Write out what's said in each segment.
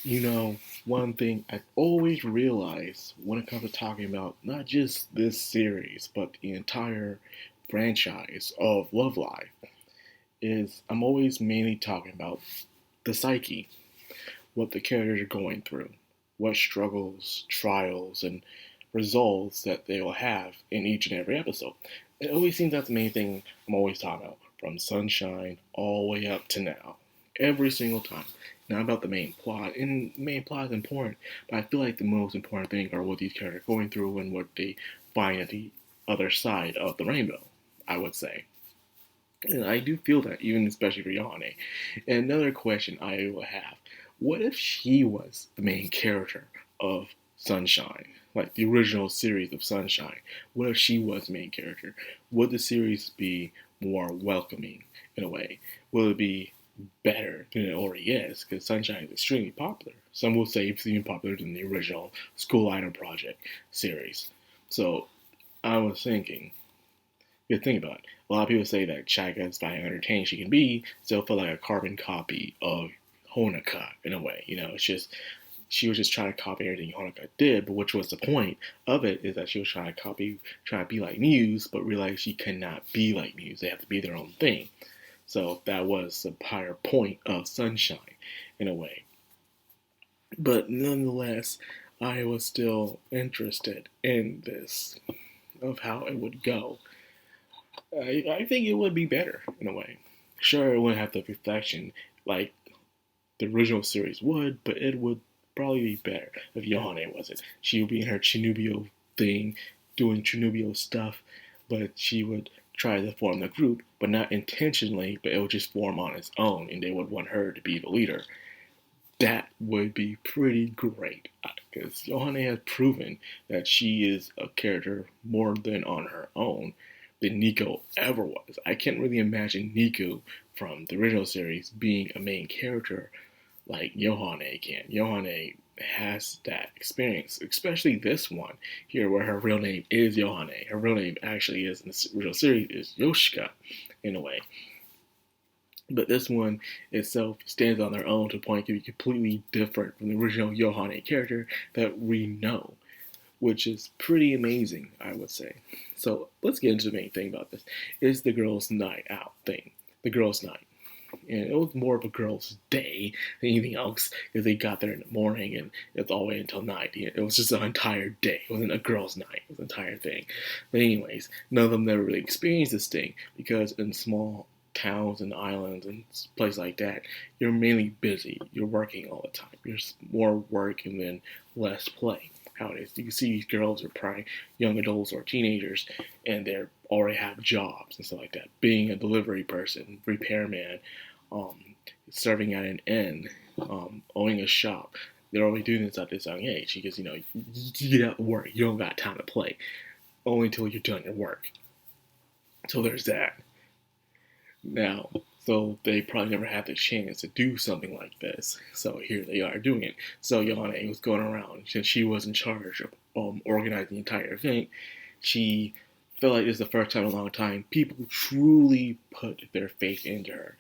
You know, one thing I've always realized when it comes to talking about not just this series, but the entire franchise of Love Live is I'm always mainly talking about the psyche, what the characters are going through, what struggles, trials, and results that they will have in each and every episode. It always seems that's the main thing I'm always talking about, from Sunshine all the way up to now. Every single time. Not about the main plot, and the main plot is important, but I feel like the most important thing are what these characters are going through and what they find at the other side of the rainbow, I would say. And I do feel that, even especially for YOHANE. And another question I will have, what if she was the main character of Sunshine? Like the original series of Sunshine. What if she was the main character? Would the series be more welcoming in a way? Will it be better than it already is? Because Sunshine is extremely popular. Some will say it's even popular than the original School Idol Project series. So I was thinking, good thing about it. A lot of people say that Chaka, as fine entertaining she can be, still feel like a carbon copy of Honoka in a way. It's just she was just trying to copy everything Honoka did, but which was the point of it is that she was trying to copy, trying to be like Muse, but realized she cannot be like Muse. They have to be their own thing. So that was the higher point of Sunshine in a way. But nonetheless, I was still interested in this of how it would go. I think it would be better in a way. Sure, it wouldn't have the perfection like the original series would, but it would probably be better if YOHANE wasn't. She would be in her Chinubio thing, doing Chinubio stuff, but she would try to form the group, but not intentionally, but it would just form on its own, and they would want her to be the leader. That would be pretty great, because YOHANE has proven that she is a character more than on her own than Nico ever was. I can't really imagine Nico from the original series being a main character like YOHANE can. YOHANE has that experience, especially this one here where her real name is YOHANE. Her real name actually is in the original series is Yoshika in a way. But this one itself stands on their own to a point to be completely different from the original YOHANE character that we know, which is pretty amazing, I would say. So let's get into the main thing about this. Is the girls' night out thing. The girls' night. And it was more of a girls' day than anything else because they got there in the morning and it's all the way until night. It was just an entire day. It wasn't a girls' night. It was an entire thing. But anyways, none of them never really experienced this thing because in small towns and islands and places like that, you're mainly busy. You're working all the time. There's more work and then less play. How it is. You can see these girls are probably young adults or teenagers, and they already have jobs and stuff like that. Being a delivery person, repairman, um, serving at an inn, owning a shop, they're already doing this at this young age because you get out to work, you don't got time to play, only until you're done your work. So there's that. Now, so they probably never had the chance to do something like this. So here they are doing it. So YOHANE was going around, since she was in charge of organizing the entire event, she felt like this is the first time in a long time people truly put their faith into her.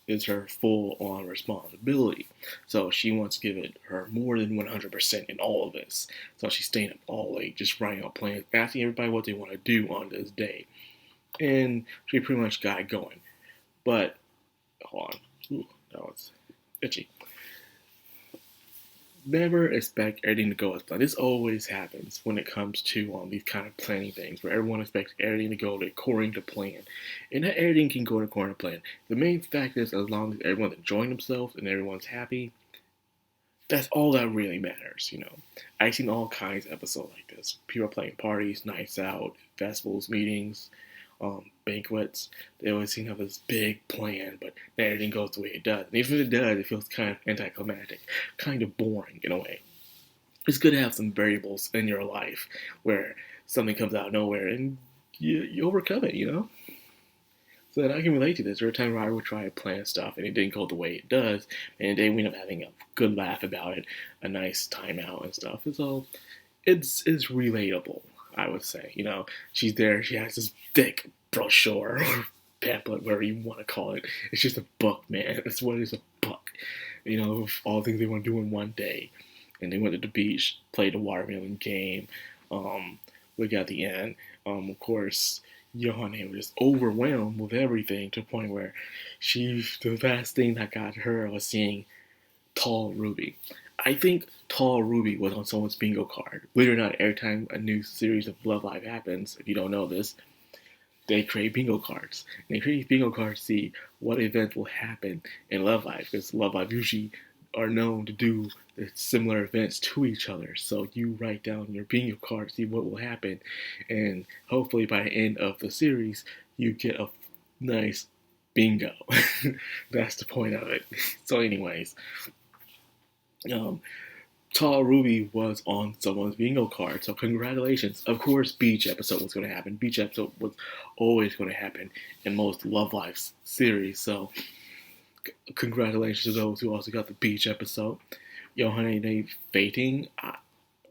It's her full-on responsibility. So she wants to give it her more than 100% in all of this. So she's staying up all late, just writing out plans, asking everybody what they want to do on this day. And she pretty much got it going. But, hold on. Ooh, that was itchy. Never expect everything to go as planned. This always happens when it comes to these kind of planning things, where everyone expects everything to go according to plan. And not everything can go according to plan. The main fact is, as long as everyone's enjoying themselves and everyone's happy, that's all that really matters. I've seen all kinds of episodes like this. People are playing parties, nights out, festivals, meetings, banquets. They always seem to have this big plan, but not everything goes the way it does. And even if it does, it feels kind of anticlimactic, kind of boring in a way. It's good to have some variables in your life where something comes out of nowhere and you overcome it. So that I can relate to this. There were times where I would try to plan stuff and it didn't go the way it does, and then we end up having a good laugh about it, a nice time out and stuff. And so it's relatable, I would say. She's there, she has this thick brochure or pamphlet, whatever you want to call it. It's just a book, man. That's what it is, a book. You know, of all the things they want to do in one day. And they went to the beach, played the watermelon game. We got the end. Of course, YOHANE was just overwhelmed with everything to the point where the last thing that got her was seeing Tall Ruby. I think Tall Ruby was on someone's bingo card. Believe it or not, every time a new series of Love Live happens, if you don't know this, they create bingo cards. And they create bingo cards to see what event will happen in Love Live, because Love Live usually are known to do similar events to each other. So you write down your bingo card, see what will happen, and hopefully by the end of the series, you get a nice bingo. That's the point of it. So anyways, Tall Ruby was on someone's bingo card, so congratulations. Of course, Beach episode was going to happen. Beach episode was always going to happen in most Love Live series, so congratulations to those who also got the Beach episode. YOHANE fainting. I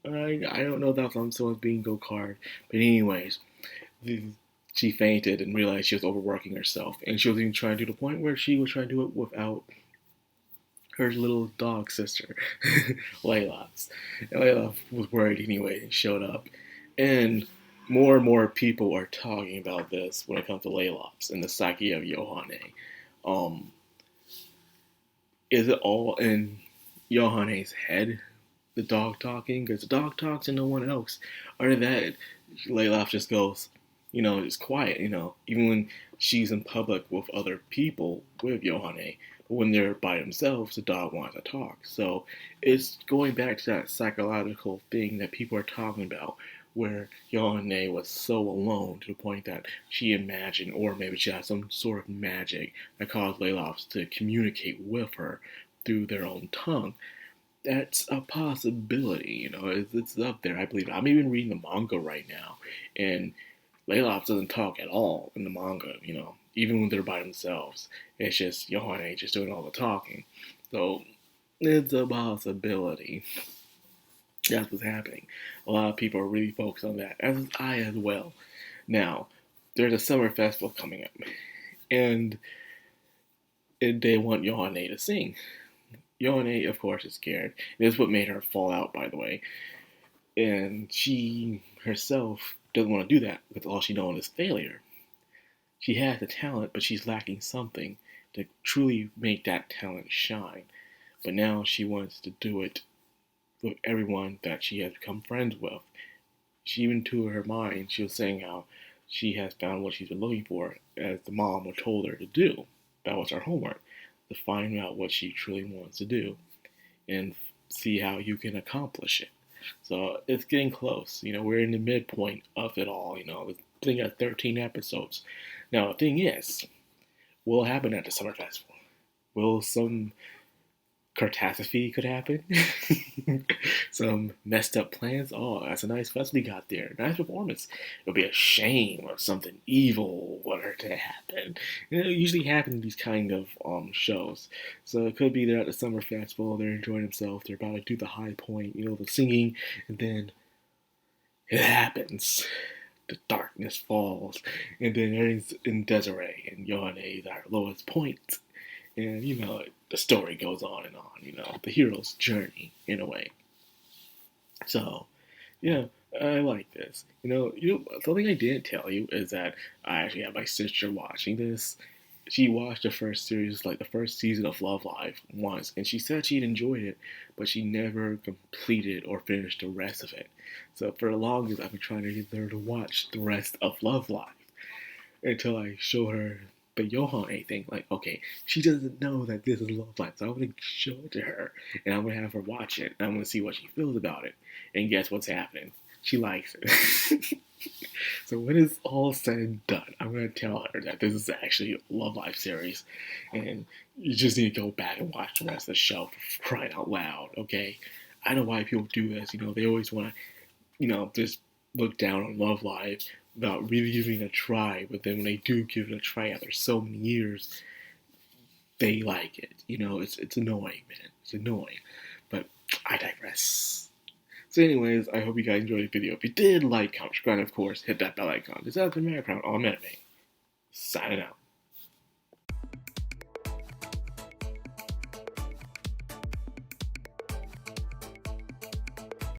don't know if that was on someone's bingo card, but anyways, she fainted and realized she was overworking herself, and she was even trying to the point where she was trying to do it without her little dog sister, Layla. And Layla was worried anyway and showed up. And more people are talking about this when it comes to Layla and the psyche of YOHANE. Is it all in YOHANE's head, the dog talking? Because the dog talks and no one else. Or that Layla just goes, just quiet, even when she's in public with other people, with YOHANE. When they're by themselves, the dog wants to talk. So it's going back to that psychological thing that people are talking about, where YOHANE was so alone to the point that she imagined, or maybe she had some sort of magic that caused Layla to communicate with her through their own tongue. That's a possibility, it's up there, I believe. I'm even reading the manga right now, and Layla doesn't talk at all in the manga, even when they're by themselves. It's just YOHANE just doing all the talking. So it's a possibility. That's what's happening. A lot of people are really focused on that, as I as well. Now, there's a summer festival coming up, and they want YOHANE to sing. YOHANE, of course, is scared. This is what made her fall out, by the way. And she herself doesn't want to do that because all she knows is failure. She has the talent, but she's lacking something to truly make that talent shine. But now she wants to do it with everyone that she has become friends with. She, even to her mind, she was saying how she has found what she's been looking for, as the mom had told her to do. That was her homework, to find out what she truly wants to do and see how you can accomplish it. So it's getting close. We're in the midpoint of it all. The thing at 13 episodes. Now, the thing is, what will happen at the Summer Festival? Will some catastrophe could happen? Some messed up plans? Oh, that's a nice festival you got there. Nice performance. It'll be a shame or something evil were to happen. It usually happens in these kind of shows. So it could be they're at the Summer Festival, they're enjoying themselves, they're about to do the high point, the singing, and then it happens. The darkness falls, and then everything's in Desiree, and YOHANE is at her lowest point. And, the story goes on and on, the hero's journey, in a way. So, yeah, I like this. Something I didn't tell you is that I actually had my sister watching this. She watched the first series, like the first season of Love Live once, and she said she'd enjoyed it, but she never completed or finished the rest of it. So for the longest, I've been trying to get her to watch the rest of Love Live until I show her the YOHANE thing. Like, okay, she doesn't know that this is Love Live, so I'm going to show it to her, and I'm going to have her watch it, and I'm going to see what she feels about it. And guess what's happening? She likes it. So when it's all said and done, I'm going to tell her that this is actually a Love Live series, and you just need to go back and watch the rest of the show, for crying out loud, okay? I know why people do this. They always want to, just look down on Love Live about really giving it a try, but then when they do give it a try after so many years, they like it. It's annoying, man. It's annoying. But I digress. So anyways, I hope you guys enjoyed the video. If you did, like, comment, subscribe, and of course, hit that bell icon. This has been Madcrownxox on anime. Signing out.